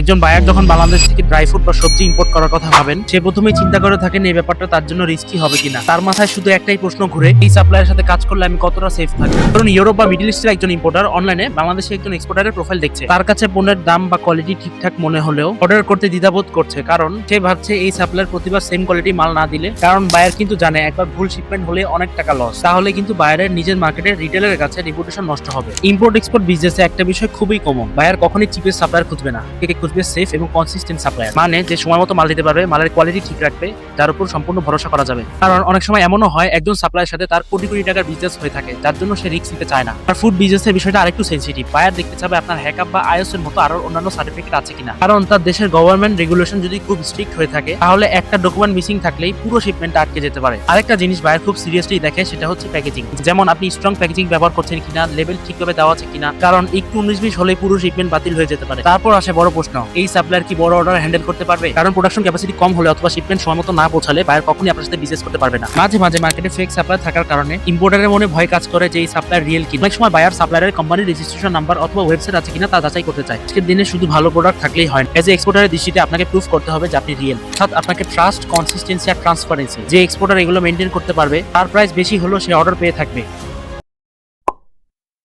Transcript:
একজন বায়ার যখন বাংলাদেশ থেকে ড্রাই ফ্রুট বা সবজি ইম্পোর্ট করার কথা ভাবেন, সে প্রথমেই চিন্তা করে থাকেন এই ব্যাপারটা তার জন্য রিস্কি হবে কিনা। তার মাথায় শুধু একটাই প্রশ্ন ঘুরে, এই সাপ্লায়ারের সাথে কাজ করলে আমি কতটা সেফ থাকবো। কারণ ইউরোপ বা মিডল ইস্টের একজন ইম্পোর্টার অনলাইনে বাংলাদেশে একজন এক্সপোর্টারের প্রোফাইল দেখছে, তার কাছে পণ্যের দাম বা কোয়ালিটি ঠিকঠাক মনে হলেও অর্ডার করতে দ্বিধাবোধ করছে, কারণ সে ভাবছে এই সাপ্লায়ার প্রতিবার সেম কোয়ালিটি মাল না দিলে, কারণ বায়ার কিন্তু জানে একবার ভুল শিপমেন্ট হলে অনেক টাকা লস, তাহলে কিন্তু বায়ারের নিজের মার্কেটের রিটেলের কাছে রিপুটেশন নষ্ট হবে। ইম্পোর্ট এক্সপোর্ট বিজনেসে একটা বিষয় খুবই কমন, বায়ার কখনই চিপেস্ট সাপ্লায়ার খুঁজবে না, কে খুঁজবে সেফ এবং কনসিস্টেন্ট সাপ্লায়ার, মানে যে সময় মতো মাল দিতে পারবে, মালের কোয়ালিটি ঠিক রাখবে, যার উপর সম্পূর্ণ ভরসা করা যাবে। কারণ অনেক সময় এমনও হয় একজন সাপ্লায়ারের সাথে তার কোটি কোটি টাকার বিজনেস হয়ে থাকে, যার জন্য সে রিস্ক নিতে চায় না। আর ফুড বিজনেসের বিষয়টা আরেকটু সেনসিটিভ, বায়ার দেখতে চাবে আপনার হ্যাকআপ বা আইএস এর মতো আরো অন্যান্য সার্টিফিকেট আছে কিনা, কারণ তার দেশের গভর্নমেন্ট রেগুলেশন যদি খুব স্ট্রিক্ট হয়ে থাকে, তাহলে একটা ডকুমেন্ট মিসিং থাকলেই পুরো শিপমেন্ট আটকে যেতে পারে। আরেকটা জিনিস বায়ার খুব সিরিয়াসলি দেখে, সেটা হচ্ছে প্যাকেজিং, যেমন আপনি স্ট্রং প্যাকেজিং ব্যবহার করছেন কিনা, লেভেল ঠিকভাবে দেওয়া আছে কিনা, কারণ একটু 19-20 হলে পুরো শিপমেন্ট বাতিল হয়ে যেতে পারে। তারপর আসে বড় প্রশ্ন, এই সাপ্লায়ার কি বড় অর্ডার হ্যান্ডেল করতে পারবে? কারণ প্রোডাকশন ক্যাপাসিটি কম হলে অথবা শিপমেন্ট সময় মতো না পৌঁছালে বায়ার কখনই আপনার সাথে বিজনেস করতে পারবে না। মাঝে মাঝে মার্কেটে ফেক সাপ্লায়ার থাকার কারণে ইম্পোর্টারের মনে ভয় কাজ করে যে এই সাপ্লায়ার রিয়েল কিনা। অনেক সময় বায়ার সাপ্লায়ারের কোম্পানির রেজিস্ট্রেশন নাম্বার অথবা ওয়েবসাইট আছে কিনা তা যাচাই করতে চায়। আজকের দিনে শুধু ভালো প্রোডাক্ট থাকলেই হয় না, এজ এ এক্সপোর্টারের দৃষ্টিতে আপনাকে প্রুফ করতে হবে যে আপনি রিয়েল। অর্থাৎ আপনাকে ট্রাস্ট, কনসিস্টেন্সি আর ট্রান্সপারেন্সি, যে এক্সপোর্টার এগুলো মেনটেন করতে পারবে তার প্রাইস বেশি হলেও সে অর্ডার পেয়ে থাকবে।